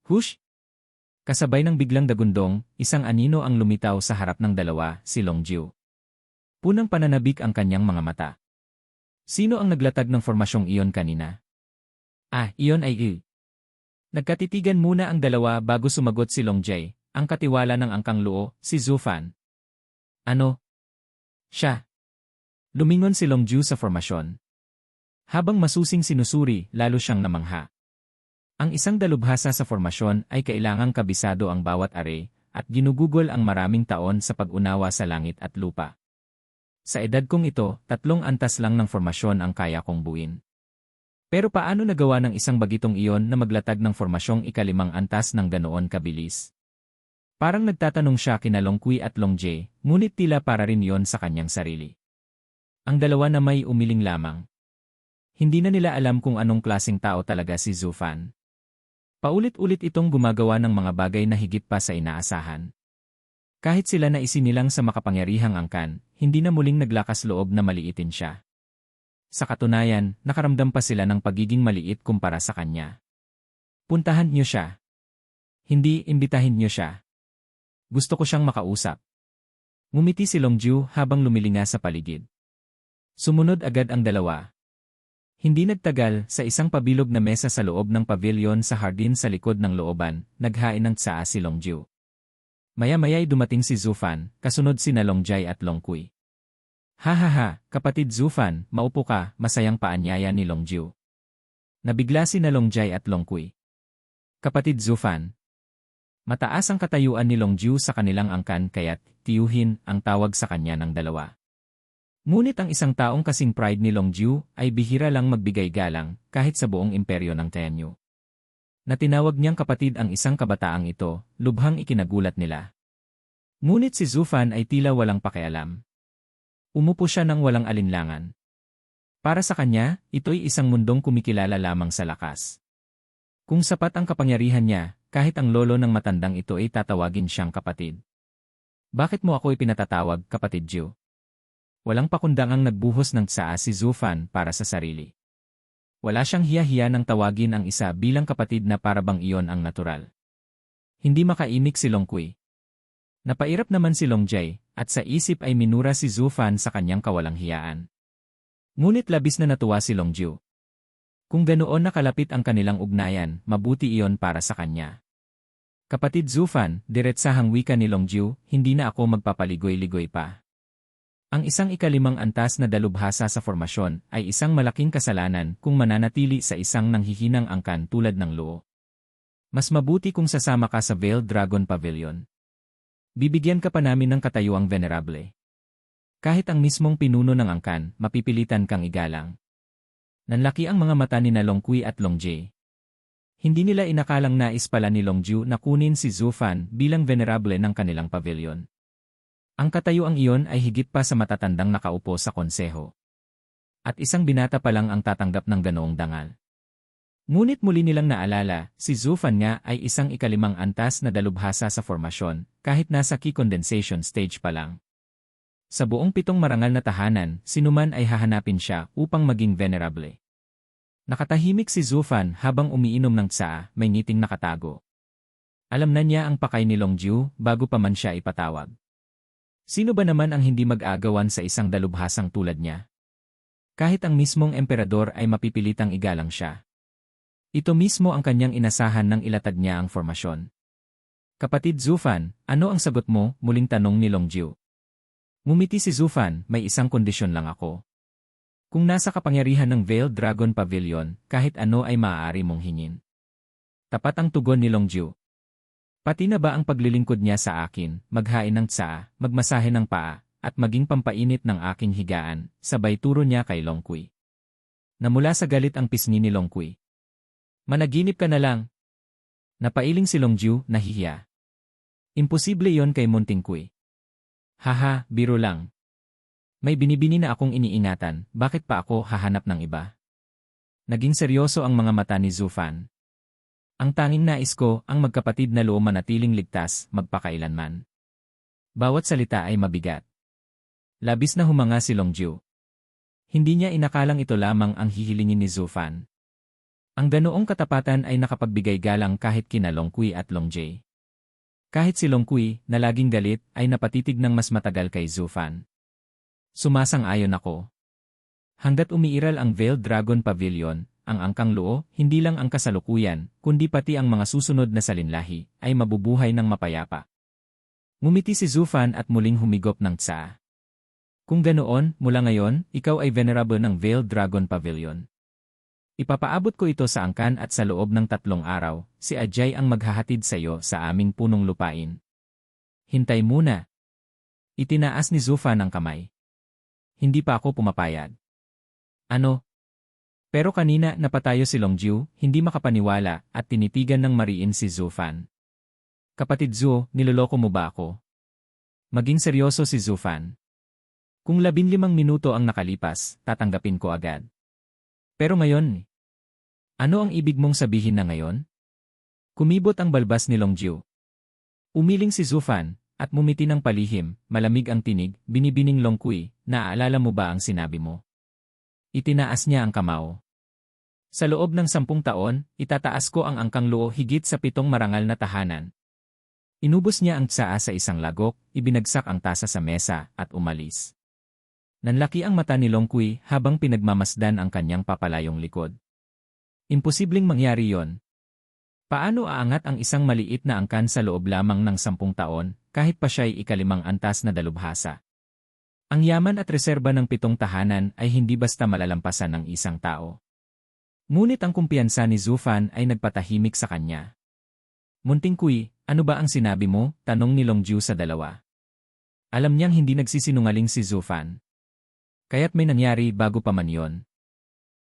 Hush! Kasabay ng biglang dagundong, isang anino ang lumitaw sa harap ng dalawa, si Longjiu. Punang pananabik ang kanyang mga mata. Sino ang naglatag ng formasyong iyon kanina? Iyon ay I. Nagkatitigan muna ang dalawa bago sumagot si Longjie, ang katiwala ng angkang luo, si Zufan. Ano? Siya. Lumingon si Longjiu sa formasyon. Habang masusing sinusuri, lalo siyang namangha. Ang isang dalubhasa sa formasyon ay kailangang kabisado ang bawat are, at ginugugol ang maraming taon sa pag-unawa sa langit at lupa. Sa edad kong ito, 3 antas lang ng formasyon ang kaya kong buuin. Pero paano nagawa ng isang bagitong iyon na maglatag ng formasyong 5 antas ng ganoon kabilis? Parang nagtatanong siya kina Longqi at Longjie, ngunit tila para rin yon sa kanyang sarili. Ang dalawa na may umiling lamang. Hindi na nila alam kung anong klaseng tao talaga si Zufan. Paulit-ulit itong gumagawa ng mga bagay na higit pa sa inaasahan. Kahit sila na isinilang sa makapangyarihang angkan, hindi na muling naglakas loob na maliitin siya. Sa katunayan, nakaramdam pa sila ng pagiging maliit kumpara sa kanya. Puntahan niyo siya. Hindi, imbitahin niyo siya. Gusto ko siyang makausap. Ngumiti si Longjiu habang lumilinga sa paligid. Sumunod agad ang dalawa. Hindi nagtagal, sa isang pabilog na mesa sa loob ng pavilion sa hardin sa likod ng looban, naghain ng tsaa si Longjiu. Maya-maya'y dumating si Zufan, kasunod sina Longjie at Longqi. Ha, kapatid Zufan, maupo ka, masayang paanyaya ni Longjiu. Nabigla sina Longjie at Longqi. Kapatid Zufan. Mataas ang katayuan ni Longjiu sa kanilang angkan kaya't tiyuhin ang tawag sa kanya ng dalawa. Ngunit ang isang taong kasing pride ni Longjiu ay bihira lang magbigay galang kahit sa buong imperyo ng Tianyu. Na tinawag niyang kapatid ang isang kabataang ito, lubhang ikinagulat nila. Ngunit si Zufan ay tila walang pakialam. Umupo siya ng walang alinlangan. Para sa kanya, ito'y isang mundong kumikilala lamang sa lakas. Kung sapat ang kapangyarihan niya, kahit ang lolo ng matandang ito ay tatawagin siyang kapatid. Bakit mo ako ipinatatawag, kapatid Jiu? Walang pakundangang nagbuhos ng tsaa si Zufan para sa sarili. Wala siyang hiya-hiya nang tawagin ang isa bilang kapatid na parabang iyon ang natural. Hindi makaimik si Longqi. Napairap naman si Longjie, at sa isip ay minura si Zufan sa kanyang kawalang hiyaan. Ngunit labis na natuwa si Longjiu. Kung ganoon nakalapit ang kanilang ugnayan, mabuti iyon para sa kanya. Kapatid Zufan, diretsahang wika ni Longjiu, hindi na ako magpapaligoy-ligoy pa. Ang isang 5 antas na dalubhasa sa formasyon ay isang malaking kasalanan kung mananatili sa isang nanghihinang angkan tulad ng Luo. Mas mabuti kung sasama ka sa Veiled Dragon Pavilion. Bibigyan ka pa namin ng katayuang venerable. Kahit ang mismong pinuno ng angkan, mapipilitan kang igalang. Nanlaki ang mga mata ni Longqi at Longjie. Hindi nila inakalang nais pala ni Longjiu na kunin si Zufan bilang venerable ng kanilang pavilion. Ang katayuang iyon ay higit pa sa matatandang nakaupo sa konseho. At isang binata pa lang ang tatanggap ng ganoong dangal. Ngunit muli nilang naalala, si Zufan nga ay isang 5 antas na dalubhasa sa formasyon, kahit nasa key condensation stage pa lang. Sa buong 7 marangal na tahanan, sinuman ay hahanapin siya upang maging venerable. Nakatahimik si Zufan habang umiinom ng tsaa, may ngiting nakatago. Alam na niya ang pakay ni Longjiu bago pa man siya ipatawag. Sino ba naman ang hindi mag-aagawan sa isang dalubhasang tulad niya? Kahit ang mismong emperador ay mapipilitang igalang siya. Ito mismo ang kanyang inasahan nang ilatag niya ang formasyon. Kapatid Zufan, ano ang sagot mo? Muling tanong ni Longjiu. Ngumiti si Zufan, may isang kondisyon lang ako. Kung nasa kapangyarihan ng Veiled Dragon Pavilion, kahit ano ay maaari mong hingin. Tapat ang tugon ni Longjiu. Pati na ba ang paglilingkod niya sa akin, maghain ng tsaa, magmasahe ng paa, at maging pampainit ng aking higaan, sabay turo niya kay Longqi. Namula sa galit ang pisngi ni Longqi. Managinip ka na lang. Napailing si Longjiu, nahihiya. Imposible yon kay Munting Kui. Haha, biro lang. May binibini na akong iniingatan, bakit pa ako hahanap ng iba? Naging seryoso ang mga mata ni Zufan. Ang tanging nais ko, ang magkapatid na Luo manatiling ligtas, magpakailanman. Bawat salita ay mabigat. Labis na humanga si Longjiu. Hindi niya inakalang ito lamang ang hihilingin ni Zufan. Ang ganoong katapatan ay nakapagbigay galang kahit kina Long Kui at Long Jie. Kahit si Long Kui, na laging galit, ay napatitig ng mas matagal kay Zhu Fan. Sumasang-ayon ako. Hanggat umiiral ang Veiled Dragon Pavilion, ang Angkang Luo, hindi lang ang kasalukuyan, kundi pati ang mga susunod na salinlahi, ay mabubuhay ng mapayapa. Ngumiti si Zhu Fan at muling humigop ng tsa. Kung ganoon, mula ngayon, ikaw ay venerable ng Veiled Dragon Pavilion. Ipapaabot ko ito sa angkan at sa loob ng 3 araw, si Ajay ang maghahatid sa iyo sa aming punong lupain. Hintay muna. Itinaas ni Zhu Fan ang kamay. Hindi pa ako pumapayag. Ano? Pero kanina napatayo si Long Jiu, hindi makapaniwala at tinitigan ng mariin si Zhu Fan. Kapatid Zhu, niloloko mo ba ako? Maging seryoso si Zhu Fan. Kung 15 minuto ang nakalipas, tatanggapin ko agad. Pero ngayon, ano ang ibig mong sabihin na ngayon? Kumibot ang balbas ni Long Jiu. Umiling si Zhu Fan, at mumiti ng palihim, malamig ang tinig, binibining Long Kui, naaalala mo ba ang sinabi mo? Itinaas niya ang kamao. Sa loob ng 10 taon, itataas ko ang Angkang Luo higit sa 7 marangal na tahanan. Inubos niya ang tsaa sa isang lagok, ibinagsak ang tasa sa mesa, at umalis. Nanlaki ang mata ni Long Kui habang pinagmamasdan ang kanyang papalayong likod. Imposibleng mangyari yon. Paano aangat ang isang maliit na angkan sa loob lamang ng 10 taon, kahit pa siya'y ikalimang antas na dalubhasa? Ang yaman at reserba ng 7 tahanan ay hindi basta malalampasan ng isang tao. Ngunit ang kumpiyansa ni Zhu Fan ay nagpatahimik sa kanya. Munting Kui, ano ba ang sinabi mo? Tanong ni Long Jiu sa dalawa. Alam niyang hindi nagsisinungaling si Zhu Fan. Kaya't may nangyari bago pa man yon.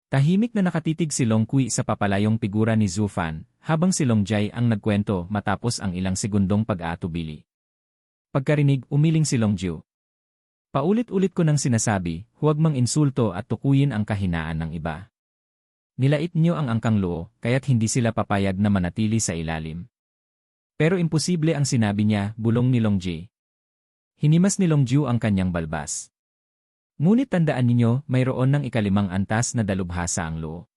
Tahimik na nakatitig si Long Kui sa papalayong figura ni Zhu Fan, habang si Long Jie ang nagkwento matapos ang ilang segundong pag-aatubili. Pagkarinig, umiling si Long Jiu. Paulit-ulit ko nang sinasabi, huwag mang insulto at tukuyin ang kahinaan ng iba. Nilait niyo ang Angkang Luo, kaya't hindi sila papayag na manatili sa ilalim. Pero imposible ang sinabi niya, bulong ni Long Jie. Hinimas ni Long Jiu ang kanyang balbas. Ngunit tandaan ninyo, mayroon ng ikalimang antas na dalubhasa ang Luo.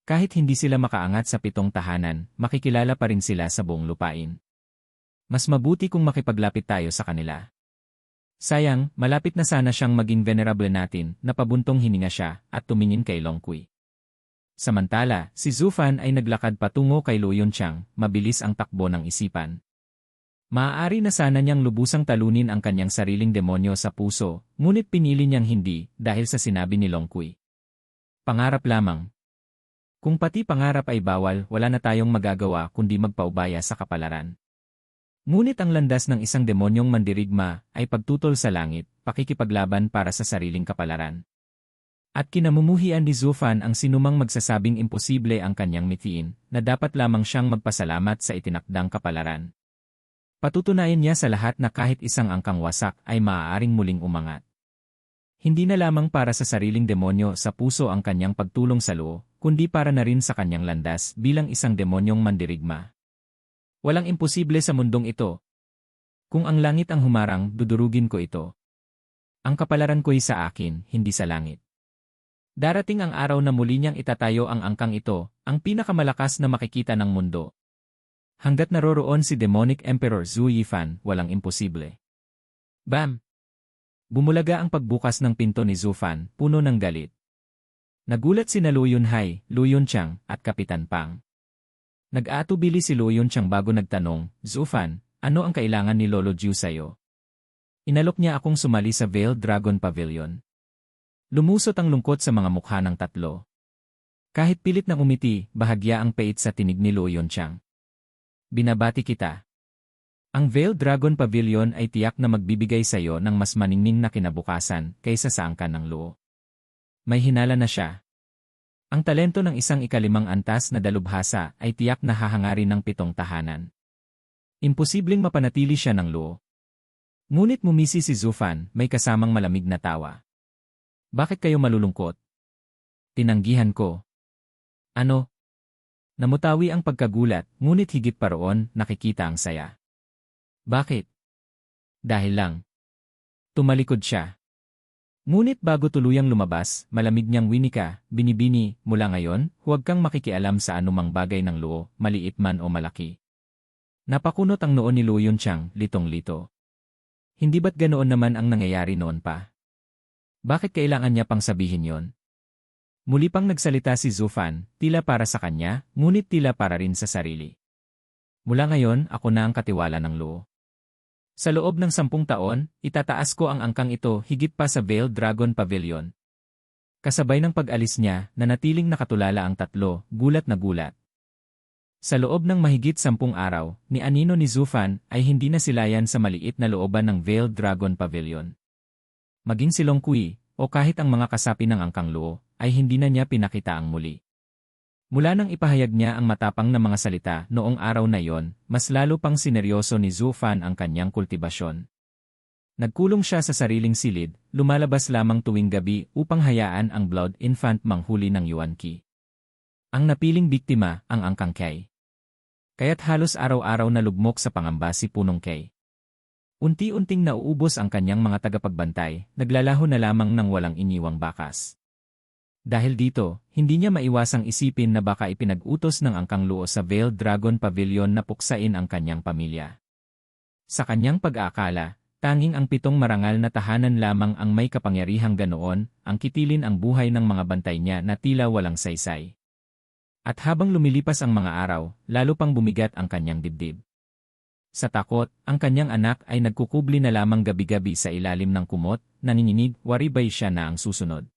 Kahit hindi sila makaangat sa 7 tahanan, makikilala pa rin sila sa buong lupain. Mas mabuti kung makipaglapit tayo sa kanila. Sayang, malapit na sana siyang maging venerable natin, napabuntong hininga siya, at tumingin kay Long Kui. Samantala, si Zhu Fan ay naglakad patungo kay Lu Yunqiang, mabilis ang takbo ng isipan. Maaari na sana niyang lubusang talunin ang kanyang sariling demonyo sa puso, ngunit pinili niyang hindi dahil sa sinabi ni Long Kui. Pangarap lamang. Kung pati pangarap ay bawal, wala na tayong magagawa kundi magpaubaya sa kapalaran. Ngunit ang landas ng isang demonyong mandirigma ay pagtutol sa langit, pakikipaglaban para sa sariling kapalaran. At kinamumuhian ni Zhu Fan ang sinumang magsasabing imposible ang kanyang mithiin, na dapat lamang siyang magpasalamat sa itinakdang kapalaran. Patutunayan niya sa lahat na kahit isang angkang wasak ay maaaring muling umangat. Hindi na lamang para sa sariling demonyo sa puso ang kanyang pagtulong sa Luo, kundi para na rin sa kanyang landas bilang isang demonyong mandirigma. Walang imposible sa mundong ito. Kung ang langit ang humarang, dudurugin ko ito. Ang kapalaran ko'y sa akin, hindi sa langit. Darating ang araw na muli niyang itatayo ang angkang ito, ang pinakamalakas na makikita ng mundo. Hanggat naroroon si Demonic Emperor Zhu Yifan, walang imposible. Bam! Bumulaga ang pagbukas ng pinto ni Zhu Fan, puno ng galit. Nagulat sina Lu Yunhai, Lu Yunqiang, at Kapitan Pang. Nag-aatubili si Lu Yunqiang bago nagtanong, Zhu Fan, ano ang kailangan ni Lolo Jiu sa'yo? Inalok niya akong sumali sa Veiled Dragon Pavilion. Lumusot ang lungkot sa mga mukha ng tatlo. Kahit pilit na umiti, bahagya ang pait sa tinig ni Lu Yunqiang. Binabati kita. Ang Veiled Dragon Pavilion ay tiyak na magbibigay sa iyo ng mas maningning na kinabukasan kaysa sa angkan ng Luo. May hinala na siya. Ang talento ng isang ikalimang antas na dalubhasa ay tiyak na hahangarin ng 7 tahanan. Imposibleng mapanatili siya ng Luo. Ngunit mumisi si Zhu Fan, may kasamang malamig na tawa. Bakit kayo malulungkot? Tinanggihan ko. Ano? Namutawi ang pagkagulat, ngunit higit pa roon, nakikita ang saya. Bakit? Dahil lang. Tumalikod siya. Ngunit bago tuluyang lumabas, malamig niyang winika, binibini, mula ngayon, huwag kang makikialam sa anumang bagay ng Luo, maliit man o malaki. Napakunot ang noon ni Luo Yunqiang, litong-lito. Hindi ba't ganoon naman ang nangyayari noon pa? Bakit kailangan niya pang sabihin yon? Muli pang nagsalita si Zhu Fan, tila para sa kanya, ngunit tila para rin sa sarili. Mula ngayon, ako na ang katiwala ng Luo. Sa loob ng 10 taon, itataas ko ang angkang ito higit pa sa Veiled Dragon Pavilion. Kasabay ng pag-alis niya, nanatiling nakatulala ang tatlo, gulat na gulat. Sa loob ng mahigit 10 araw, ni anino ni Zhu Fan ay hindi na silayan sa maliit na looban ng Veiled Dragon Pavilion. Maging si Long Kui, o kahit ang mga kasapi ng angkang Luo, ay hindi na niya pinakita ang muli. Mula nang ipahayag niya ang matapang na mga salita noong araw na yon, mas lalo pang sineryoso ni Zhu Fan ang kanyang kultibasyon. Nagkulong siya sa sariling silid, lumalabas lamang tuwing gabi upang hayaan ang Blood Infant manghuli ng Yuan Qi. Ang napiling biktima, ang angkang Kay. Kaya't halos araw-araw na lugmok sa pangamba si Punong Kay. Unti-unting nauubos ang kanyang mga tagapagbantay, naglalaho na lamang ng walang iniwang bakas. Dahil dito, hindi niya maiwasang isipin na baka ipinag-utos ng angkang Luo sa Veiled Dragon Pavilion na puksain ang kanyang pamilya. Sa kanyang pag-aakala, tanging ang 7 marangal na tahanan lamang ang may kapangyarihang ganoon, ang kitilin ang buhay ng mga bantay niya na tila walang saysay. At habang lumilipas ang mga araw, lalo pang bumigat ang kanyang dibdib. Sa takot, ang kanyang anak ay nagkukubli na lamang gabi-gabi sa ilalim ng kumot, nanginginig, waribay siya na ang susunod.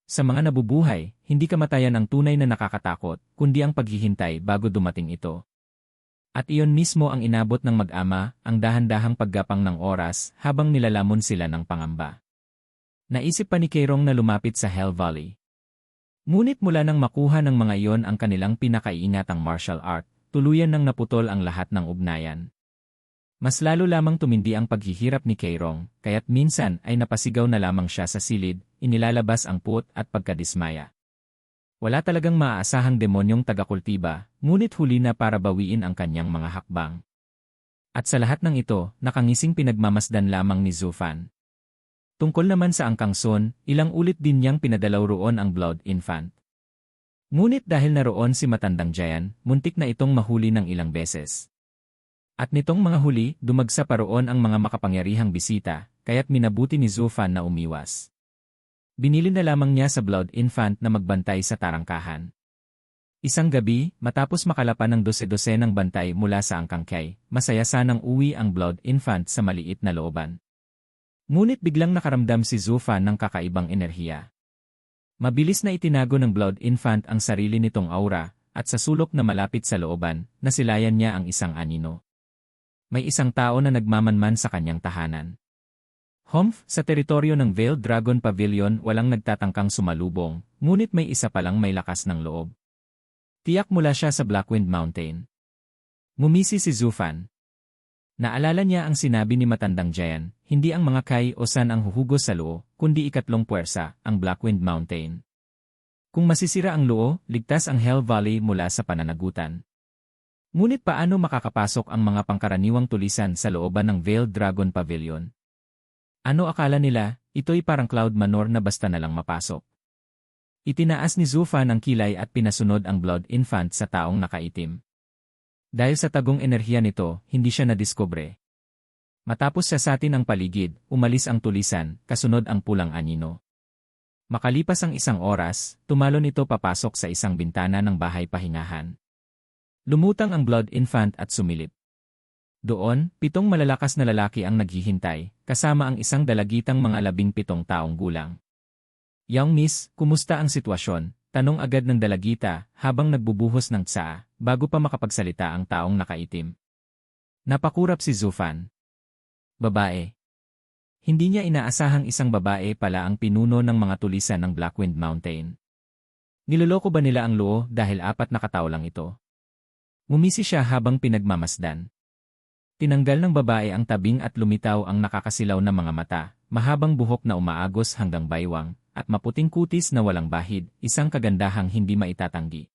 Sa mga nabubuhay, hindi kamatayan ang tunay na nakakatakot, kundi ang paghihintay bago dumating ito. At iyon mismo ang inabot ng mag-ama, ang dahan-dahang paggapang ng oras habang nilalamon sila ng pangamba. Naisip pa ni Keirong na lumapit sa Hell Valley. Ngunit mula nang makuha ng mga iyon ang kanilang pinakaiingatang martial art, tuluyan nang naputol ang lahat ng ugnayan. Mas lalo lamang tumindi ang paghihirap ni Keirong, kaya't minsan ay napasigaw na lamang siya sa silid, inilalabas ang puot at pagkadismaya. Wala talagang maaasahang demonyong taga-kultiba, ngunit huli na para bawiin ang kanyang mga hakbang. At sa lahat ng ito, nakangising pinagmamasdan lamang ni Zhu Fan. Tungkol naman sa angkang Sun, ilang ulit din niyang pinadalaw roon ang Blood Infant. Ngunit dahil naroon si Matandang Giant, muntik na itong mahuli ng ilang beses. At nitong mga huli, dumagsa pa roon ang mga makapangyarihang bisita, kaya't minabuti ni Zhu Fan na umiwas. Binili na lamang niya sa Blood Infant na magbantay sa tarangkahan. Isang gabi, matapos makalapan ng 12 ng bantay mula sa angkang Kay, masaya sanang uwi ang Blood Infant sa maliit na looban. Ngunit biglang nakaramdam si Zhu Fan ng kakaibang enerhiya. Mabilis na itinago ng Blood Infant ang sarili nitong aura, at sa sulok na malapit sa looban, nasilayan niya ang isang anino. May isang tao na nagmamanman sa kanyang tahanan. Humph, sa teritoryo ng Veiled Dragon Pavilion walang nagtatangkang sumalubong, ngunit may isa palang may lakas ng loob. Tiyak mula siya sa Blackwind Mountain. Ngumisi si Zhu Fan. Naalala niya ang sinabi ni Matandang Giant, hindi ang mga Kai o San ang huhugos sa Luo, kundi ikatlong puwersa, ang Blackwind Mountain. Kung masisira ang Luo, ligtas ang Hell Valley mula sa pananagutan. Ngunit paano makakapasok ang mga pangkaraniwang tulisan sa looban ng Veiled Dragon Pavilion? Ano akala nila, ito'y parang Cloud Manor na basta na lang mapasok? Itinaas ni Zhu Fan ang kilay at pinasunod ang Blood Infant sa taong nakaitim. Dahil sa tagong enerhiya nito, hindi siya nadiskubre. Matapos siyasatin ang paligid, umalis ang tulisan, kasunod ang pulang anino. Makalipas ang 1 oras, tumalon ito papasok sa isang bintana ng bahay pahingahan. Lumutang ang Blood Infant at sumilip. Doon, 7 malalakas na lalaki ang naghihintay, kasama ang isang dalagitang mga 17 taong gulang. "Young Miss, kumusta ang sitwasyon?" Tanong agad ng dalagita habang nagbubuhos ng tsaa, bago pa makapagsalita ang taong nakaitim. Napakurap si Zhu Fan. Babae. Hindi niya inaasahang isang babae pala ang pinuno ng mga tulisan ng Blackwind Mountain. Niloloko ba nila ang Luo dahil 4 na katao lang ito? Ngumisi siya habang pinagmamasdan. Tinanggal ng babae ang tabing at lumitaw ang nakakasilaw na mga mata, mahabang buhok na umaagos hanggang baywang, at maputing kutis na walang bahid, isang kagandahang hindi maitatanggi.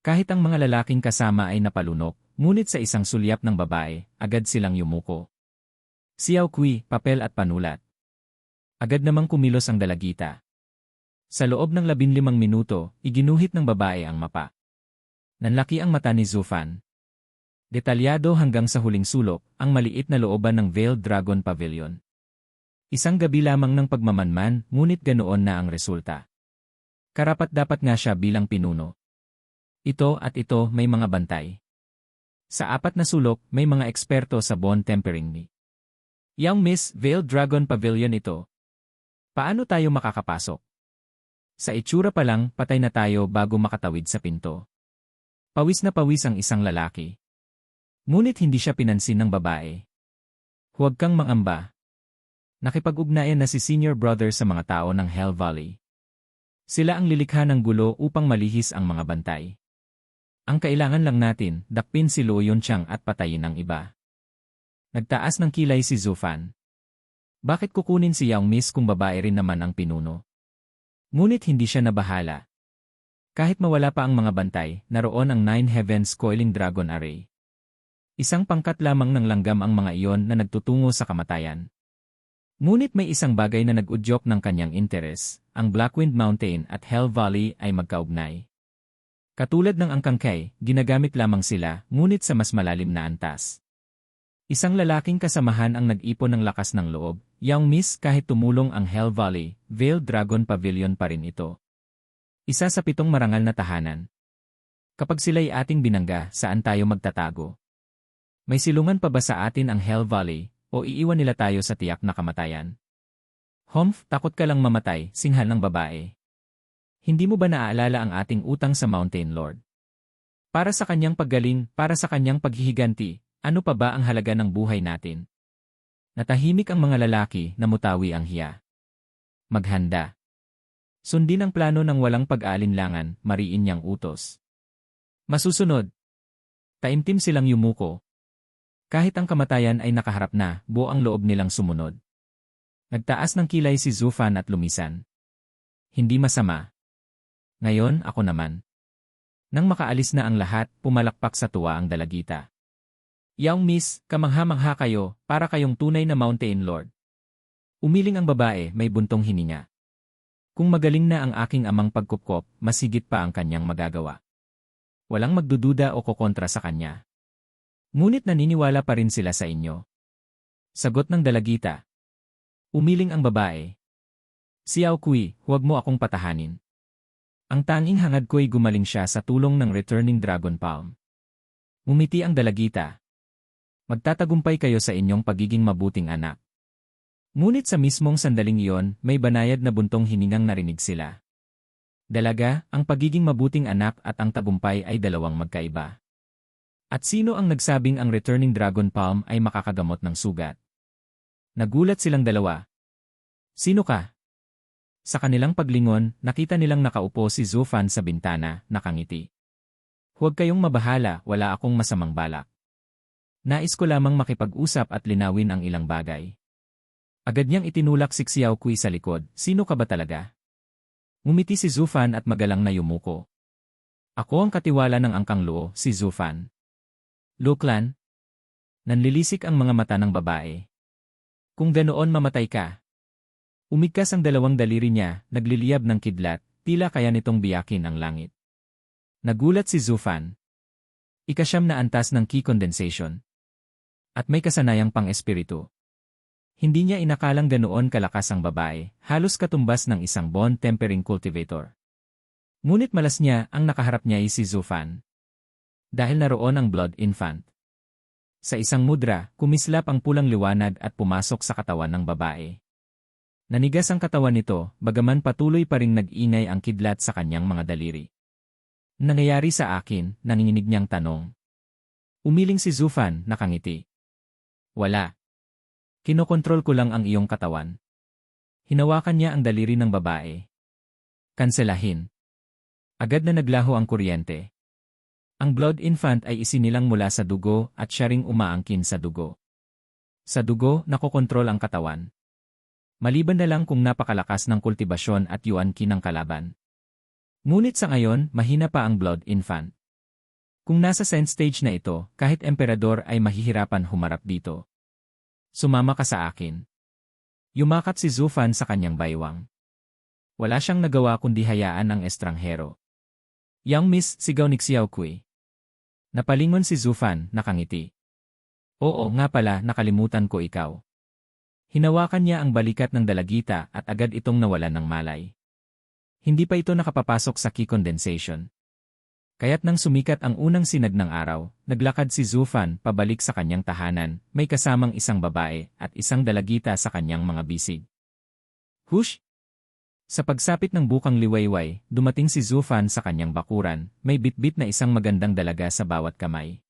Kahit ang mga lalaking kasama ay napalunok, ngunit sa isang sulyap ng babae, agad silang yumuko. Xiao Kui, papel at panulat. Agad namang kumilos ang dalagita. Sa loob ng 15 minuto, iginuhit ng babae ang mapa. Nanlaki ang mata ni Zufan. Detalyado hanggang sa huling sulok, ang maliit na looban ng Veiled Dragon Pavilion. Isang gabi lamang ng pagmamanman, ngunit ganoon na ang resulta. Karapat-dapat nga siya bilang pinuno. Ito at ito may mga bantay. Sa 4 na sulok, may mga eksperto sa bone tempering ni Young Miss Veiled Dragon Pavilion ito. Paano tayo makakapasok? Sa itsura pa lang, patay na tayo bago makatawid sa pinto. Pawis na pawis ang isang lalaki. Ngunit hindi siya pinansin ng babae. Huwag kang mangamba. Nakipag-ugnayan na si Senior Brother sa mga tao ng Hell Valley. Sila ang lilikha ng gulo upang malihis ang mga bantay. Ang kailangan lang natin, dakpin si Luo Yunqiang at patayin ang iba. Nagtaas ng kilay si Zufan. Bakit kukunin si Young Miss kung babae rin naman ang pinuno? Ngunit hindi siya nabahala. Kahit mawala pa ang mga bantay, naroon ang 9 Heavens Coiling Dragon Array. Isang pangkat lamang ng langgam ang mga iyon na nagtutungo sa kamatayan. Ngunit may isang bagay na nag-udyok ng kanyang interes, ang Blackwind Mountain at Hell Valley ay magkaugnay. Katulad ng angkangkay, ginagamit lamang sila, ngunit sa mas malalim na antas. Isang lalaking kasamahan ang nag-ipon ng lakas ng loob, Young Miss kahit tumulong ang Hell Valley, Veiled Dragon Pavilion pa rin ito. Isa sa 7 marangal na tahanan. Kapag sila'y ating binangga, saan tayo magtatago? May silungan pa ba sa atin ang Hell Valley, o iiwan nila tayo sa tiyak na kamatayan? Humph, takot ka lang mamatay, singhal ng babae. Hindi mo ba naaalala ang ating utang sa Mountain Lord? Para sa kanyang paggaling, para sa kanyang paghihiganti, ano pa ba ang halaga ng buhay natin? Natahimik ang mga lalaki, namutawi ang hiya. Maghanda. Sundin ang plano ng walang pag-aalinlangan, mariin niyang utos. Masusunod. Taimtim silang yumuko. Kahit ang kamatayan ay nakaharap na, buo ang loob nilang sumunod. Nagtaas ng kilay si Zufan at lumisan. Hindi masama. Ngayon, ako naman. Nang makaalis na ang lahat, pumalakpak sa tuwa ang dalagita. Young Miss, kamangha-mangha kayo, para kayong tunay na Mountain Lord. Umiling ang babae, may buntong hininga. Kung magaling na ang aking amang pagkupkop, masigit pa ang kanyang magagawa. Walang magdududa o kokontra sa kanya. Ngunit naniniwala pa rin sila sa inyo. Sagot ng dalagita. Umiling ang babae. Xiao Kui, huwag mo akong patahanin. Ang tanging hangad ko'y gumaling siya sa tulong ng Returning Dragon Palm. Ngumiti ang dalagita. Magtatagumpay kayo sa inyong pagiging mabuting anak. Ngunit sa mismong sandaling iyon, may banayad na buntong hiningang narinig sila. Dalaga, ang pagiging mabuting anak at ang tagumpay ay dalawang magkaiba. At sino ang nagsabing ang Returning Dragon Palm ay makakagamot ng sugat? Nagulat silang dalawa. Sino ka? Sa kanilang paglingon, nakita nilang nakaupo si Zufan sa bintana, nakangiti. Huwag kayong mabahala, wala akong masamang balak. Nais ko lamang makipag-usap at linawin ang ilang bagay. Agad niyang itinulak si Xiao Kui sa likod, sino ka ba talaga? Ngumiti si Zufan at magalang na yumuko. Ako ang katiwala ng angkang Luo, si Zufan. Luklan? Nanlilisik ang mga mata ng babae. Kung ganoon mamatay ka. Umigkas ang dalawang daliri niya, nagliliyab ng kidlat, tila kaya nitong biyakin ang langit. Nagulat si Zufan. Ikasyam na antas ng key condensation. At may kasanayang pang-espiritu. Hindi niya inakalang ganoon kalakas ang babae, halos katumbas ng isang bone tempering cultivator. Ngunit malas niya, ang nakaharap niya ay si Zufan. Dahil naroon ang Blood Infant. Sa isang mudra, kumislap ang pulang liwanag at pumasok sa katawan ng babae. Nanigas ang katawan nito, bagaman patuloy pa ring nag-ingay ang kidlat sa kanyang mga daliri. Nangyayari sa akin, nanginginig niyang tanong. Umiling si Zufan, nakangiti. Wala. Kinokontrol ko lang ang iyong katawan. Hinawakan niya ang daliri ng babae. Kanselahin. Agad na naglaho ang kuryente. Ang Blood Infant ay isinilang mula sa dugo at siya ring umaangkin sa dugo. Sa dugo, nakokontrol ang katawan. Maliban na lang kung napakalakas ng kultibasyon at yuanqi ng kalaban. Ngunit sa ngayon, mahina pa ang Blood Infant. Kung nasa sense stage na ito, kahit emperador ay mahihirapan humarap dito. Sumama ka sa akin. Yumakap si Zufan sa kanyang baywang. Wala siyang nagawa kundi hayaan ang estranghero. Yang Miss, sigaw ni Xiaokui. Napalingon si Zufan, nakangiti. Oo nga pala, nakalimutan ko ikaw. Hinawakan niya ang balikat ng dalagita at agad itong nawalan ng malay. Hindi pa ito nakapapasok sa key condensation. Kaya't nang sumikat ang unang sinag ng araw, naglakad si Zufan pabalik sa kanyang tahanan, may kasamang isang babae at isang dalagita sa kanyang mga bisig. Hush! Sa pagsapit ng bukang liwayway, dumating si Zufan sa kanyang bakuran, may bitbit na isang magandang dalaga sa bawat kamay.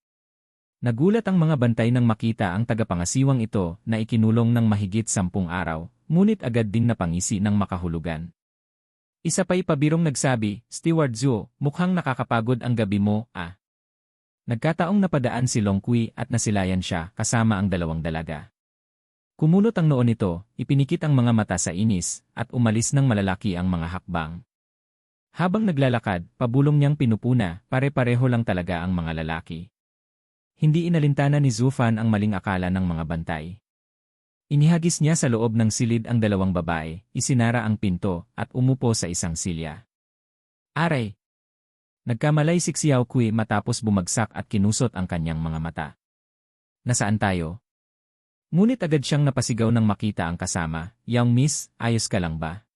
Nagulat ang mga bantay nang makita ang tagapangasiwang ito na ikinulong ng mahigit 10 araw, ngunit agad ding napangisi ng makahulugan. Isa pa'y pabirong nagsabi, Steward Zhu, mukhang nakakapagod ang gabi mo, ah. Nagkataong napadaan si Long Kui at nasilayan siya kasama ang 2 dalaga. Kumunot ang noo nito, ipinikit ang mga mata sa inis, at umalis ng malalaki ang mga hakbang. Habang naglalakad, pabulong niyang pinupuna, pare-pareho lang talaga ang mga lalaki. Hindi inalintana ni Zufan ang maling akala ng mga bantay. Inihagis niya sa loob ng silid ang 2 babae, isinara ang pinto, at umupo sa isang silya. Aray! Nagkamalay si Xiaokui matapos bumagsak at kinusot ang kanyang mga mata. Nasaan tayo? Ngunit agad siyang napasigaw nang makita ang kasama, Young Miss, ayos ka lang ba?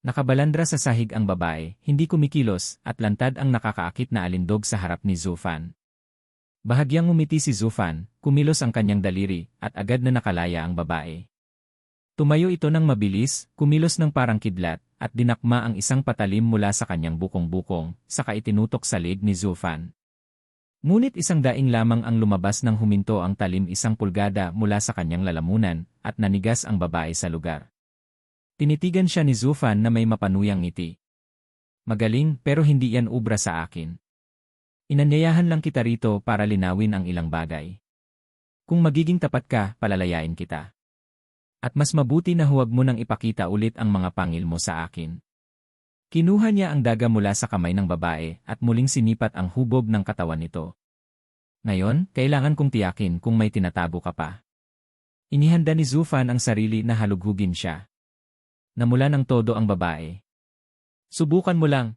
Nakabalandra sa sahig ang babae, hindi kumikilos, at lantad ang nakakaakit na alindog sa harap ni Zufan. Bahagyang ngumiti si Zufan, kumilos ang kanyang daliri, at agad na nakalaya ang babae. Tumayo ito ng mabilis, kumilos ng parang kidlat, at dinakma ang isang patalim mula sa kanyang bukong-bukong, saka itinutok sa leg ni Zufan. Ngunit isang daing lamang ang lumabas nang huminto ang talim 1 pulgada mula sa kanyang lalamunan, at nanigas ang babae sa lugar. Tinitigan siya ni Zufan na may mapanuyang ngiti. Magaling, pero hindi yan ubra sa akin. Inanyayahan lang kita rito para linawin ang ilang bagay. Kung magiging tapat ka, palalayain kita. At mas mabuti na huwag mo nang ipakita ulit ang mga pangil mo sa akin. Kinuha niya ang daga mula sa kamay ng babae at muling sinipat ang hubog ng katawan nito. Ngayon, kailangan kong tiyakin kung may tinatago ka pa. Inihanda ni Zufan ang sarili na halughugin siya. Namula ng todo ang babae. Subukan mo lang.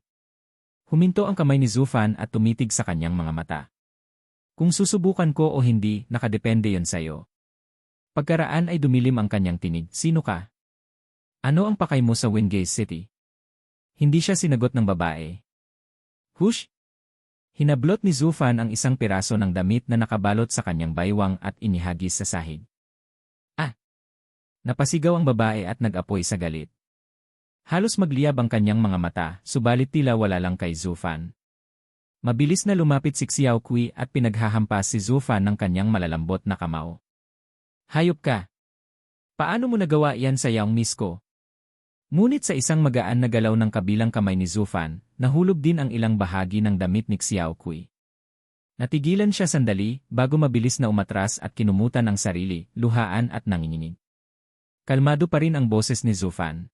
Huminto ang kamay ni Zufan at tumitig sa kanyang mga mata. Kung susubukan ko o hindi, nakadepende yon sa'yo. Pagkaraan ay dumilim ang kanyang tinig. Sino ka? Ano ang pakay mo sa Wingate City? Hindi siya sinagot ng babae. Hush! Hinablot ni Zufan ang isang piraso ng damit na nakabalot sa kanyang baywang at inihagis sa sahig. Ah! Napasigaw ang babae at nag-apoy sa galit. Halos magliyab ang kanyang mga mata, subalit tila wala lang kay Zufan. Mabilis na lumapit si Xiaokui at pinaghahampas si Zufan ng kanyang malalambot na kamao. Hayop ka! Paano mo nagawa yan sa Young Miss ko? Ngunit sa isang magaan na galaw ng kabilang kamay ni Zufan, nahulog din ang ilang bahagi ng damit ni Xiaokui. Natigilan siya sandali bago mabilis na umatras at kinumutan ang sarili, luhaan at nanginginig. Kalmado pa rin ang boses ni Zufan.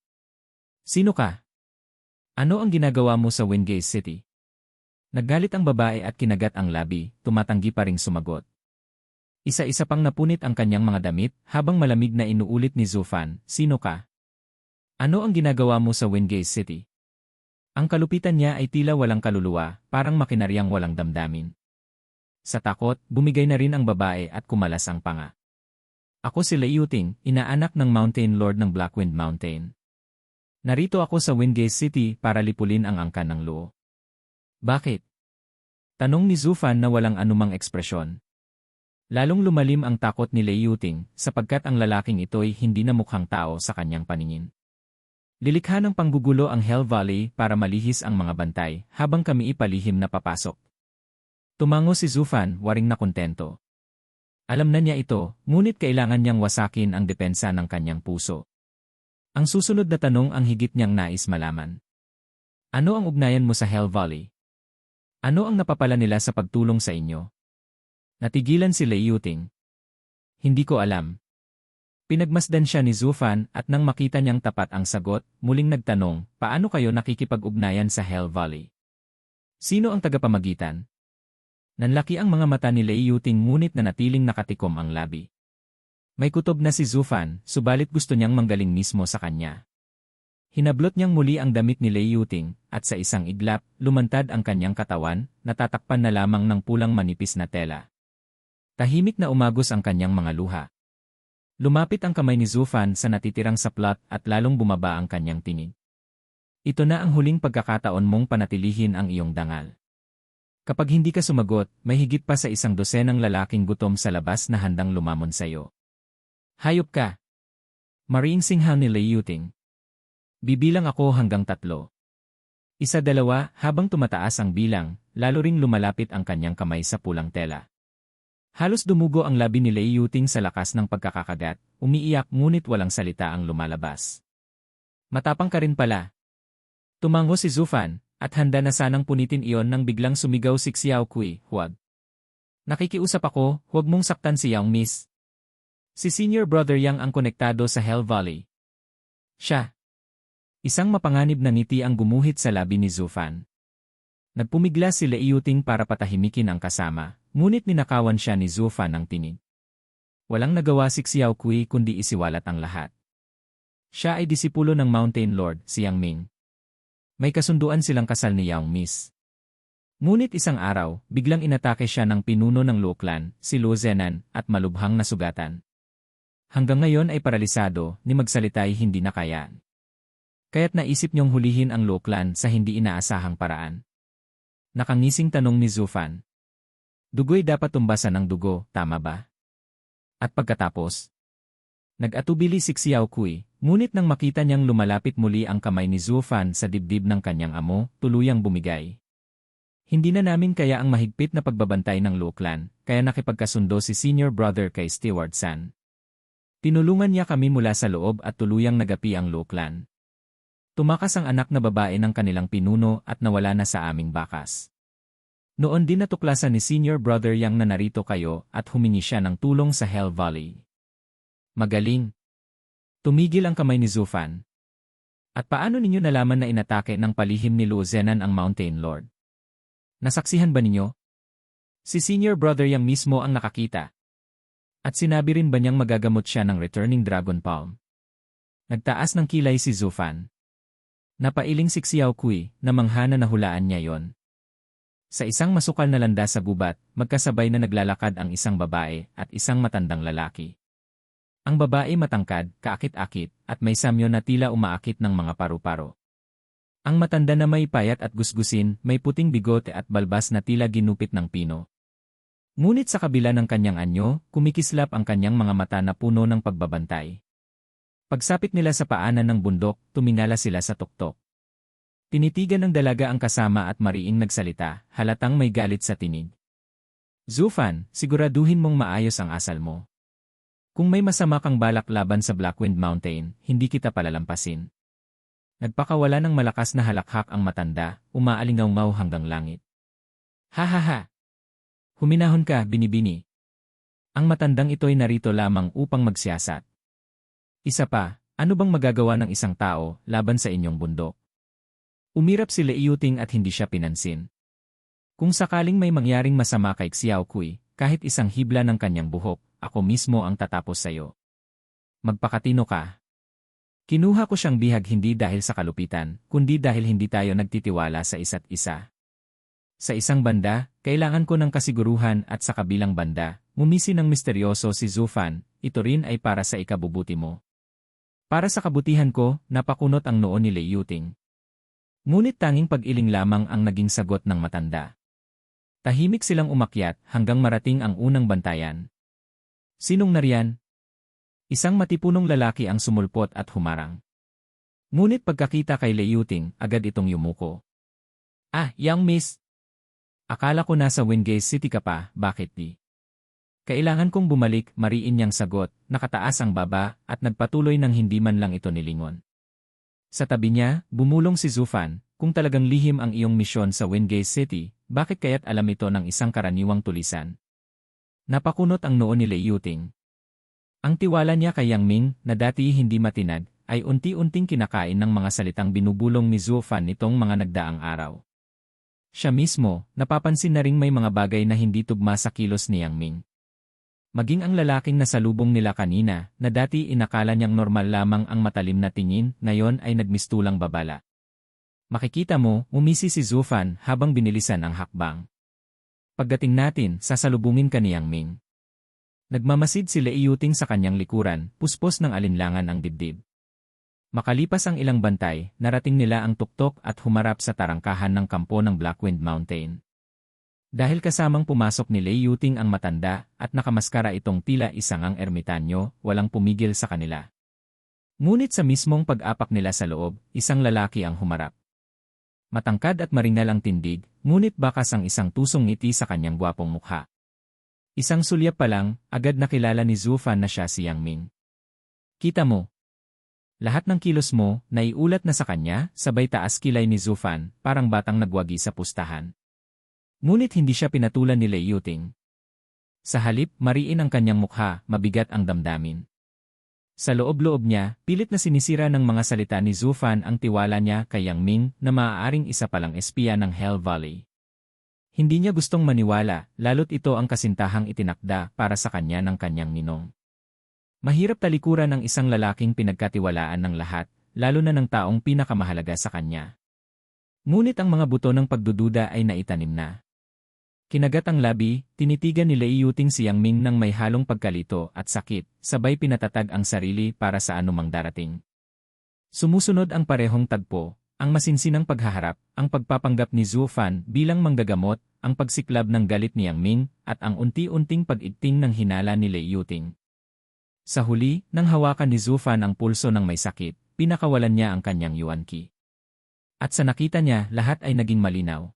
Sino ka? Ano ang ginagawa mo sa Wingate City? Naggalit ang babae at kinagat ang labi, tumatanggi pa ring sumagot. Isa-isa pang napunit ang kanyang mga damit habang malamig na inuulit ni Zufan, sino ka? Ano ang ginagawa mo sa Wingate City? Ang kalupitan niya ay tila walang kaluluwa, parang makinaryang walang damdamin. Sa takot, bumigay na rin ang babae at kumalas ang panga. Ako si Liu Ting, inaanak ng Mountain Lord ng Blackwind Mountain. Narito ako sa Wingate City para lipulin ang angkan ng Luo. Bakit? Tanong ni Zufan na walang anumang ekspresyon. Lalong lumalim ang takot ni Liu Ting sapagkat ang lalaking ito'y hindi na mukhang tao sa kanyang paningin. Lilikha ng panggugulo ang Hell Valley para malihis ang mga bantay habang kami ipalihim na papasok. Tumango si Zufan, waring nakontento. Alam na niya ito, ngunit kailangan niyang wasakin ang depensa ng kanyang puso. Ang susunod na tanong ang higit niyang nais malaman. Ano ang ugnayan mo sa Hell Valley? Ano ang napapala nila sa pagtulong sa inyo? Natigilan si Liu Ting. Hindi ko alam. Pinagmasdan siya ni Zufan at nang makita niyang tapat ang sagot, muling nagtanong, paano kayo nakikipag-ugnayan sa Hell Valley? Sino ang tagapamagitan? Nanlaki ang mga mata ni Liu Ting ngunit nanatiling nakatikom ang labi. May kutob na si Zufan, subalit gusto niyang manggaling mismo sa kanya. Hinablot niyang muli ang damit ni Lei Yuting, at sa isang iglap, lumantad ang kanyang katawan, natatakpan na lamang ng pulang manipis na tela. Tahimik na umagos ang kanyang mga luha. Lumapit ang kamay ni Zufan sa natitirang saplot at lalong bumaba ang kanyang tinig. Ito na ang huling pagkakataon mong panatilihin ang iyong dangal. Kapag hindi ka sumagot, may higit pa sa 100 lalaking gutom sa labas na handang lumamon sa iyo. Hayop ka! Mariing singhal ni Lei Yuting. Bibilang ako hanggang 3. 1, 2, habang tumataas ang bilang, lalo ring lumalapit ang kanyang kamay sa pulang tela. Halos dumugo ang labi ni Lei Yuting sa lakas ng pagkakakagat, umiiyak ngunit walang salita ang lumalabas. Matapang ka rin pala. Tumango si Zufan, at handa na sanang punitin iyon nang biglang sumigaw si Xiao Kui, huwag. Nakikiusap ako, huwag mong saktan si Yang Miss. Si Senior Brother Yang ang konektado sa Hell Valley. Siya. Isang mapanganib na ngiti ang gumuhit sa labi ni Zufan. Nagpumigla si Lei Yuting para patahimikin ang kasama, ngunit ninakawan siya ni Zufan ng tinig. Walang nagawa si Xiao Kui kundi isiwalat ang lahat. Siya ay disipulo ng Mountain Lord, si Yang Ming. May kasunduan silang kasal ni Yang Miss. Ngunit isang araw, biglang inatake siya ng pinuno ng Luo Clan, si Luo Zenan, at malubhang nasugatan. Hanggang ngayon ay paralisado, ni magsalita ay hindi na kaya. Kaya't naisip niyong hulihin ang Luo Clan sa hindi inaasahang paraan. Nakangising tanong ni Zufan. Dugo'y dapat tumbasan ng dugo, tama ba? At pagkatapos, nag-atubili si Xiao Kui, ngunit nang makita niyang lumalapit muli ang kamay ni Zufan sa dibdib ng kanyang amo, tuluyang bumigay. Hindi na namin kaya ang mahigpit na pagbabantay ng Luo Clan, kaya nakipagkasundo si Senior Brother kay Steward San. Tinulungan niya kami mula sa loob at tuluyang nagapi ang Luo Clan. Tumakas ang anak na babae ng kanilang pinuno at nawala na sa aming bakas. Noon din natuklasan ni Senior Brother Yang na narito kayo at humingi siya ng tulong sa Hell Valley. Magaling. Tumigil ang kamay ni Zufan. At paano ninyo nalaman na inatake ng palihim ni Luo Zenan ang Mountain Lord? Nasaksihan ba ninyo? Si Senior Brother Yang mismo ang nakakita. At sinabi rin ba niyang magagamot siya ng Returning Dragon Palm? Nagtaas ng kilay si Zufan. Napailing si Xiao Kui na manghana na hulaan niya yon. Sa isang masukal na landas sa gubat, magkasabay na naglalakad ang isang babae at isang matandang lalaki. Ang babae matangkad, kaakit-akit, at may samyo na tila umaakit ng mga paru-paro. Ang matanda na may payat at gusgusin, may puting bigote at balbas na tila ginupit ng pino. Ngunit sa kabila ng kanyang anyo, kumikislap ang kanyang mga mata na puno ng pagbabantay. Pagsapit nila sa paanan ng bundok, tumingala sila sa tuktok. Tinitigan ng dalaga ang kasama at mariing nagsalita, halatang may galit sa tinig. Zufan, siguraduhin mong maayos ang asal mo. Kung may masama kang balak laban sa Blackwind Mountain, hindi kita palalampasin. Nagpakawala ng malakas na halakhak ang matanda, umaalingaw-ngaw hanggang langit. Ha ha ha! Huminahon ka, binibini. Ang matandang ito'y narito lamang upang magsiyasat. Isa pa, ano bang magagawa ng isang tao laban sa inyong bundok? Umirap si Lei Yuting at hindi siya pinansin. Kung sakaling may mangyaring masama kay Xiao Kui, kahit isang hibla ng kanyang buhok, ako mismo ang tatapos sa'yo. Magpakatino ka. Kinuha ko siyang bihag hindi dahil sa kalupitan, kundi dahil hindi tayo nagtitiwala sa isa't isa. Sa isang banda, kailangan ko ng kasiguruhan at sa kabilang banda, ngumisi ng misteryoso si Zufan, ito rin ay para sa ikabubuti mo. Para sa kabutihan ko, napakunot ang noo ni Lei Yuting. Ngunit tanging pag-iling lamang ang naging sagot ng matanda. Tahimik silang umakyat hanggang marating ang unang bantayan. Sinong nariyan? Isang matipunong lalaki ang sumulpot at humarang. Ngunit pagkakita kay Lei Yuting, agad itong yumuko. Ah, Yang Miss! Akala ko nasa Wingate City ka pa, bakit di? Kailangan kong bumalik, mariin niyang sagot, nakataas ang baba, at nagpatuloy ng hindi man lang ito nilingon. Sa tabi niya, bumulong si Zufan, kung talagang lihim ang iyong misyon sa Wingate City, bakit kaya't alam ito ng isang karaniwang tulisan? Napakunot ang noo ni Lei Yuting. Ang tiwala niya kay Yang Ming, na dati hindi matinag, ay unti-unting kinakain ng mga salitang binubulong ni Zufan nitong mga nagdaang araw. Siya mismo, napapansin na ring may mga bagay na hindi tugma sa kilos ni Yang Ming. Maging ang lalaking nasalubong nila kanina, na dati inakala niyang normal lamang ang matalim na tingin, ngayon ay nagmistulang babala. Makikita mo, umisi si Zufan habang binilisan ang hakbang. Pagdating natin, sasalubungin ka ni Yang Ming. Nagmamasid si Lei Yuting sa kanyang likuran, puspos ng alinlangan ang dibdib. Makalipas ang ilang bantay, narating nila ang tuktok at humarap sa tarangkahan ng kampo ng Blackwind Mountain. Dahil kasamang pumasok ni Lei Yuting ang matanda at nakamaskara itong tila isang ang ermitanyo, walang pumigil sa kanila. Ngunit sa mismong pag-apak nila sa loob, isang lalaki ang humarap. Matangkad at maringal ang tindig, ngunit bakas ang isang tusong ngiti sa kanyang gwapong mukha. Isang sulyap pa lang, agad nakilala ni Zufan na siya si Yang Ming. Kita mo. Lahat ng kilos mo, naiulat na sa kanya, sabay taas kilay ni Zufan, parang batang nagwagi sa pustahan. Ngunit hindi siya pinatulan ni Lei Yuting. Sa halip, mariin ang kanyang mukha, mabigat ang damdamin. Sa loob-loob niya, pilit na sinisira ng mga salita ni Zufan ang tiwala niya kay Yang Ming na maaaring isa palang espiya ng Hell Valley. Hindi niya gustong maniwala, lalo't ito ang kasintahang itinakda para sa kanya ng kanyang ninong. Mahirap talikuran ang isang lalaking pinagkatiwalaan ng lahat, lalo na ng taong pinakamahalaga sa kanya. Ngunit ang mga buto ng pagdududa ay naitanim na. Kinagat ang labi, tinitigan ni Lei Yuting si Yang Ming ng may halong pagkalito at sakit, sabay pinatatag ang sarili para sa anumang darating. Sumusunod ang parehong tagpo, ang masinsinang paghaharap, ang pagpapanggap ni Zufan bilang manggagamot, ang pagsiklab ng galit ni Yang Ming, at ang unti-unting pag-igting ng hinala ni Lei Yuting. Sa huli, nang hawakan ni Zufan ang pulso ng may sakit, pinakawalan niya ang kanyang yuanqi. At sa nakita niya, lahat ay naging malinaw.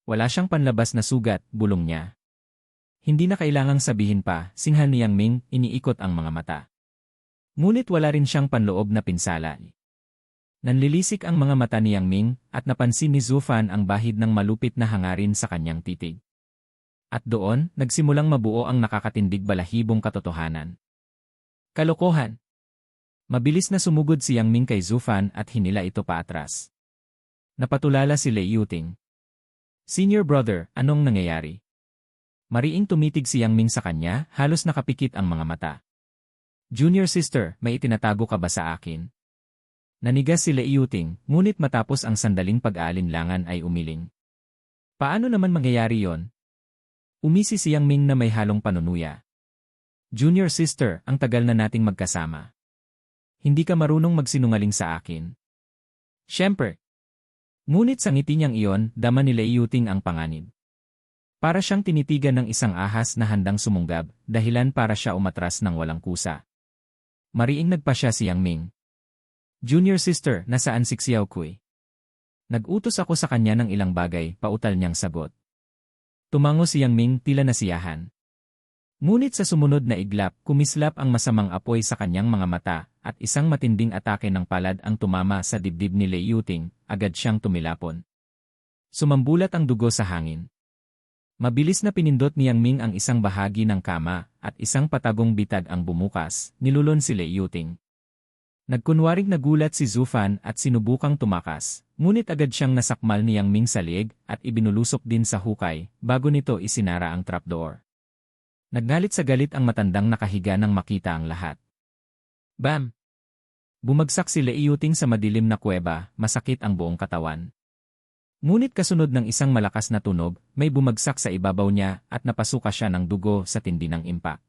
Wala siyang panlabas na sugat, bulong niya. Hindi na kailangang sabihin pa, singhal ni Yang Ming, iniikot ang mga mata. Ngunit wala rin siyang panloob na pinsala. Nanlilisik ang mga mata ni Yang Ming, at napansin ni Zufan ang bahid ng malupit na hangarin sa kanyang titig. At doon, nagsimulang mabuo ang nakakatindig balahibong katotohanan. Kalokohan! Mabilis na sumugod si Yang Ming kay Zufan at hinila ito paatras. Napatulala si Lei Yuting. Senior brother, anong nangyayari? Mariing tumitig si Yang Ming sa kanya, halos nakapikit ang mga mata. Junior sister, may itinatago ka ba sa akin? Nanigas si Lei Yuting, ngunit matapos ang sandaling pag-aalinlangan ay umiling. Paano naman mangyayari yon? Umisi si Yang Ming na may halong panunuya. Junior sister, ang tagal na nating magkasama. Hindi ka marunong magsinungaling sa akin. Siyempre. Ngunit sa ngiti niyang iyon, dama ni Lei Yuting ang panganib. Para siyang tinitigan ng isang ahas na handang sumunggab, dahilan para siya umatras ng walang kusa. Mariing nagpa siya si Yang Ming. Junior sister, nasaan si Xiao Kui? Nag-utos ako sa kanya ng ilang bagay, pautal niyang sagot. Tumango si Yang Ming, tila nasiyahan. Ngunit sa sumunod na iglap, kumislap ang masamang apoy sa kanyang mga mata, at isang matinding atake ng palad ang tumama sa dibdib ni Lei Yuting, agad siyang tumilapon. Sumambulat ang dugo sa hangin. Mabilis na pinindot ni Yang Ming ang isang bahagi ng kama, at isang patagong bitag ang bumukas, nilulon si Lei Yuting. Nagkunwaring nagulat si Zufan at sinubukang tumakas, ngunit agad siyang nasakmal ni Yang Ming sa liig at ibinulusok din sa hukay, bago nito isinara ang trapdoor. Naggalit sa galit ang matandang nakahiga nang makita ang lahat. Bam! Bumagsak si Lei Yuting sa madilim na kuweba, masakit ang buong katawan. Ngunit kasunod ng isang malakas na tunog, may bumagsak sa ibabaw niya at napasuka siya ng dugo sa tindi ng impact.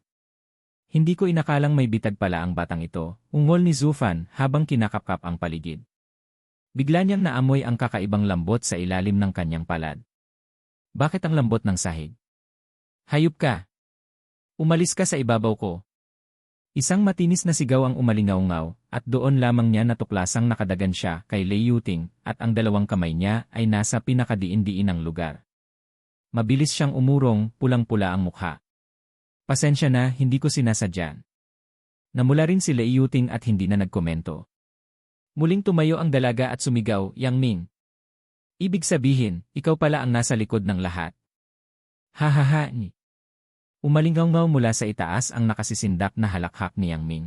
Hindi ko inakalang may bitag pala ang batang ito, ungol ni Zufan habang kinakapkap ang paligid. Bigla niyang naamoy ang kakaibang lambot sa ilalim ng kanyang palad. Bakit ang lambot ng sahig? Hayop ka! Umalis ka sa ibabaw ko! Isang matinis na sigaw ang umalingaw-ngaw, at doon lamang niya natuklasang nakadagan siya kay Lei Yuting at ang dalawang kamay niya ay nasa pinakadiin-diin ng lugar. Mabilis siyang umurong, pulang-pula ang mukha. Pasensya na, hindi ko sinasadya. Namula rin si Lei Yuting at hindi na nagkomento. Muling tumayo ang dalaga at sumigaw, Yang Ming. Ibig sabihin, ikaw pala ang nasa likod ng lahat. Ha ha ha ni. Umalingaw mula sa itaas ang nakasisindak na halakhak ni Yang Ming.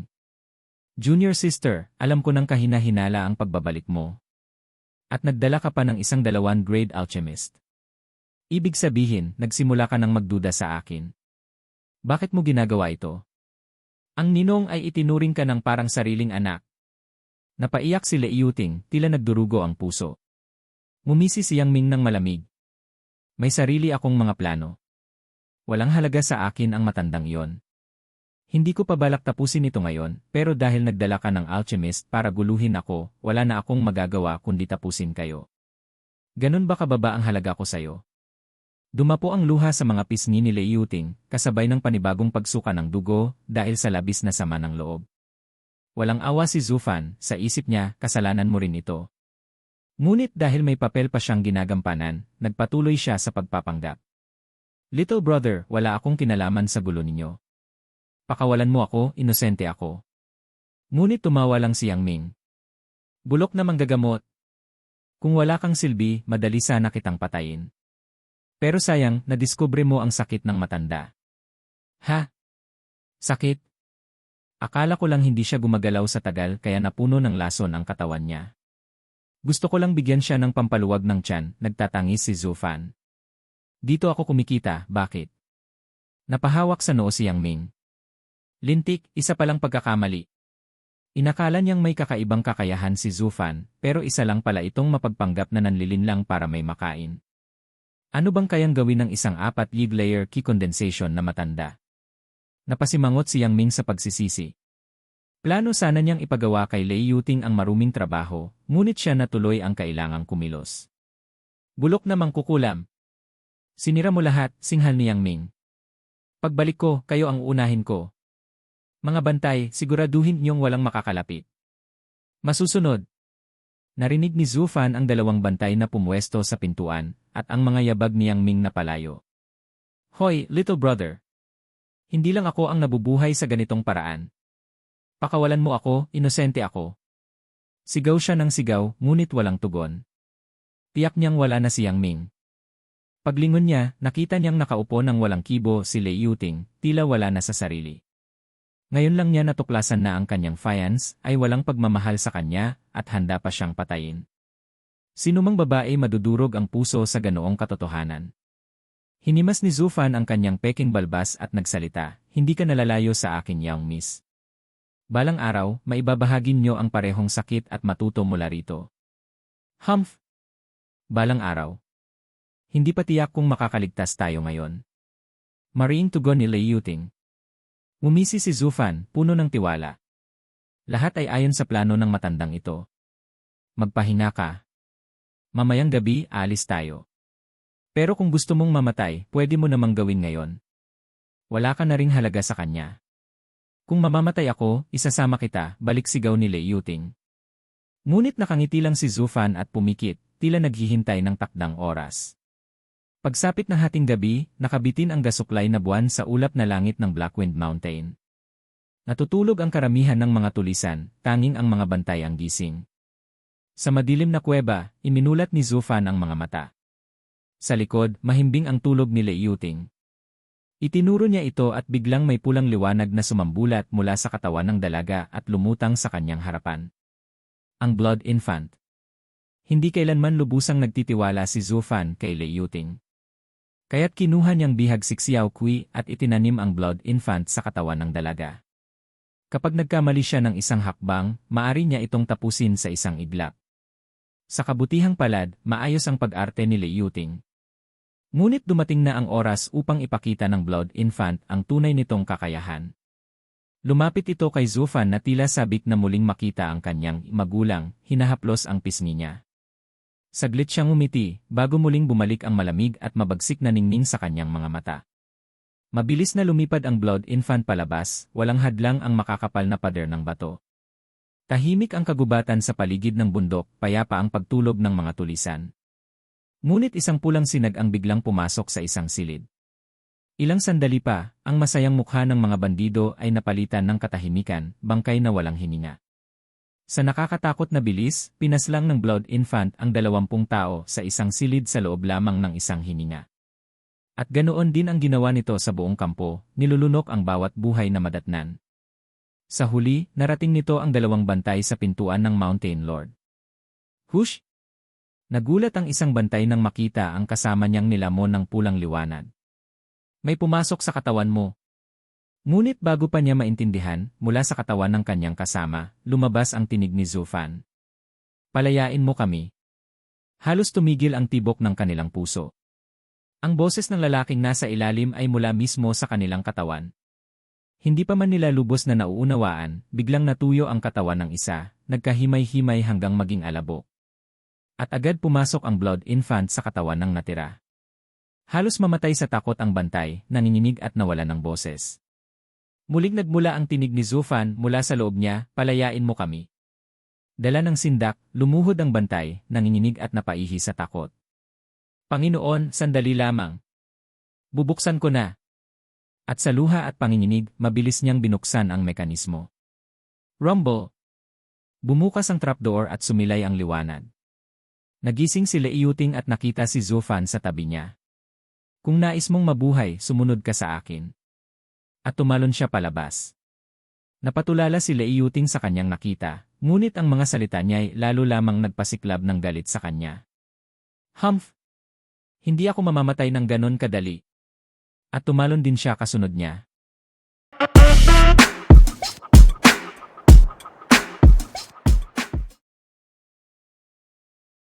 Junior sister, alam ko ng kahina-hinala ang pagbabalik mo. At nagdala ka pa ng isang 2nd grade alchemist. Ibig sabihin, nagsimula ka ng magduda sa akin. Bakit mo ginagawa ito? Ang ninong ay itinuring ka ng parang sariling anak. Napaiyak si Lei Yuting, tila nagdurugo ang puso. Ngumisi si Yang Ming ng malamig. May sarili akong mga plano. Walang halaga sa akin ang matandang iyon. Hindi ko pa balak tapusin ito ngayon, pero dahil nagdala ka ng alchemist para guluhin ako, wala na akong magagawa kundi tapusin kayo. Ganun ba kababa ang halaga ko sa'yo? Dumapo ang luha sa mga pisngi ni Lei Yuting, kasabay ng panibagong pagsuka ng dugo dahil sa labis na sama ng loob. Walang awa si Zhu Fan, sa isip niya, kasalanan mo rin ito. Ngunit dahil may papel pa siyang ginagampanan, nagpatuloy siya sa pagpapanggap. Little brother, wala akong kinalaman sa gulo ninyo. Pakawalan mo ako, inosente ako. Ngunit tumawa lang si Yang Ming. Bulok na manggagamot. Kung wala kang silbi, madali sana kitang patayin. Pero sayang, nadiskubre mo ang sakit ng matanda. Ha? Sakit? Akala ko lang hindi siya gumagalaw sa tagal kaya napuno ng lason ang katawan niya. Gusto ko lang bigyan siya ng pampaluwag ng tiyan, nagtatangis si Zhu Fan. Dito ako kumikita, bakit? Napahawak sa noo si Yang Ming. Lintik, isa palang pagkakamali. Inakala niyang may kakaibang kakayahan si Zhu Fan, pero isa lang pala itong mapagpanggap na nanlilinlang para may makain. Ano bang kayang gawin ng isang 4-layer key condensation na matanda? Napasimangot si Yang Ming sa pagsisisi. Plano sana niyang ipagawa kay Lei Yuting ang maruming trabaho, ngunit siya na tuloy ang kailangang kumilos. Bulok na mangkukulam. Sinira mo lahat, singhal ni Yang Ming. Pagbalik ko, kayo ang unahin ko. Mga bantay, siguraduhin niyong walang makakalapit. Masusunod. Narinig ni Zhu Fan ang dalawang bantay na pumwesto sa pintuan, at ang mga yabag ni Yang Ming na palayo. Hoy, little brother. Hindi lang ako ang nabubuhay sa ganitong paraan. Pakawalan mo ako, inosente ako. Sigaw siya ng sigaw, ngunit walang tugon. Tiyak niyang wala na si Yang Ming. Paglingon niya, nakita niyang nakaupo ng walang kibo si Lei Yuting, tila wala na sa sarili. Ngayon lang niya natuklasan na ang kanyang fiancé ay walang pagmamahal sa kanya at handa pa siyang patayin. Sinumang babae madudurog ang puso sa ganoong katotohanan. Hinimas ni Zhu Fan ang kanyang peking balbas at nagsalita, hindi ka nalalayo sa akin, young miss. Balang araw, maibabahagi niyo ang parehong sakit at matuto mula rito. Humph! Balang araw. Hindi pa tiyak kung makakaligtas tayo ngayon. Mariing tugon ni Lei Yuting. Umisi si Zhu Fan, puno ng tiwala. Lahat ay ayon sa plano ng matandang ito. Magpahinga ka. Mamayang gabi, alis tayo. Pero kung gusto mong mamatay, pwede mo namang gawin ngayon. Wala ka na ring halaga sa kanya. Kung mamamatay ako, isasama kita, balik sigaw ni Lei Yuting. Ngunit nakangiti lang si Zhu Fan at pumikit, tila naghihintay ng takdang oras. Pagsapit ng hating gabi, nakabitin ang gasuklay na buwan sa ulap na langit ng Blackwind Mountain. Natutulog ang karamihan ng mga tulisan, tanging ang mga bantay ang gising. Sa madilim na kuweba, iminulat ni Zhu Fan ang mga mata. Sa likod, mahimbing ang tulog ni Lei Yuting. Itinuro niya ito at biglang may pulang liwanag na sumambulat mula sa katawan ng dalaga at lumutang sa kanyang harapan. Ang Blood Infant. Hindi kailanman lubusang nagtitiwala si Zhu Fan kay Lei Yuting. Kaya't kinuha niyang bihag si Xiao Kui at itinanim ang Blood Infant sa katawan ng dalaga. Kapag nagkamali siya ng isang hakbang, maari niya itong tapusin sa isang iglap. Sa kabutihang palad, maayos ang pag-arte ni Lei Yuting. Ngunit dumating na ang oras upang ipakita ng Blood Infant ang tunay nitong kakayahan. Lumapit ito kay Zhu Fan na tila sabik na muling makita ang kanyang magulang, hinahaplos ang pisngi niya. Saglit siyang umiti, bago muling bumalik ang malamig at mabagsik na ningning sa kanyang mga mata. Mabilis na lumipad ang Blood Infant palabas, walang hadlang ang makakapal na pader ng bato. Tahimik ang kagubatan sa paligid ng bundok, payapa ang pagtulog ng mga tulisan. Ngunit isang pulang sinag ang biglang pumasok sa isang silid. Ilang sandali pa, ang masayang mukha ng mga bandido ay napalitan ng katahimikan, bangkay na walang hininga. Sa nakakatakot na bilis, pinaslang ng Blood Infant ang 20 tao sa isang silid sa loob lamang ng isang hininga. At ganoon din ang ginawa nito sa buong kampo, nilulunok ang bawat buhay na madatnan. Sa huli, narating nito ang 2 bantay sa pintuan ng Mountain Lord. Hush! Nagulat ang isang bantay nang makita ang kasama niyang nilamon ng pulang liwanag. May pumasok sa katawan mo. Ngunit bago pa niya maintindihan, mula sa katawan ng kanyang kasama, lumabas ang tinig ni Zufan. Palayain mo kami. Halos tumigil ang tibok ng kanilang puso. Ang boses ng lalaking nasa ilalim ay mula mismo sa kanilang katawan. Hindi pa man nila lubos na nauunawaan, biglang natuyo ang katawan ng isa, nagkahimay-himay hanggang maging alabo. At agad pumasok ang blood infant sa katawan ng natira. Halos mamatay sa takot ang bantay, nanginginig at nawalan ng boses. Muling nagmula ang tinig ni Zufan mula sa loob niya, palayain mo kami. Dala ng sindak, lumuhod ang bantay, nanginginig at napaihi sa takot. Panginoon, sandali lamang. Bubuksan ko na. At sa luha at panginginig, mabilis niyang binuksan ang mekanismo. Rumble! Bumukas ang trapdoor at sumilay ang liwanag. Nagising si Leiyuting at nakita si Zufan sa tabi niya. Kung nais mong mabuhay, sumunod ka sa akin. At tumalon siya palabas. Napatulala si Leiyuting sa kanyang nakita, ngunit ang mga salita niya'y lalo lamang nagpasiklab ng galit sa kanya. Humph! Hindi ako mamamatay ng ganon kadali. At tumalon din siya kasunod niya.